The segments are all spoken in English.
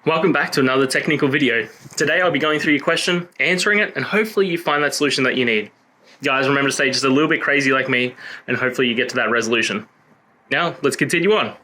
Welcome back to another technical video. Today I'll be going through your question, answering it, and hopefully you find that solution that you need. Guys, remember to stay just a little bit crazy like me, and hopefully you get to that resolution. Now, let's continue on.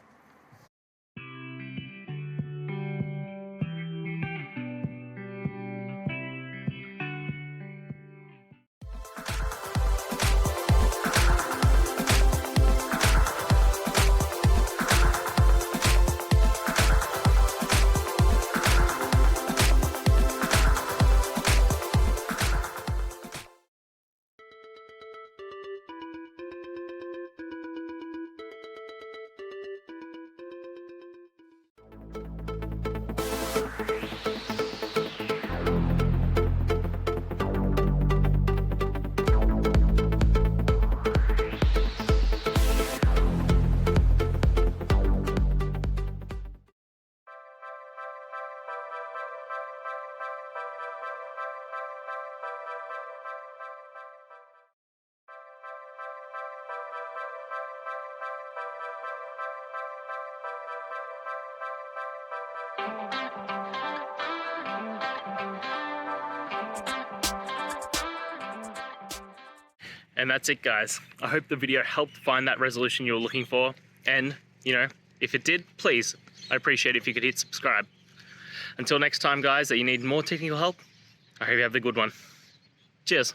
And that's it, guys. I hope the video helped find that resolution you were looking for. And, if it did, please, I'd appreciate it if you could hit subscribe. Until next time, guys, that you need more technical help, I hope you have the good one. Cheers.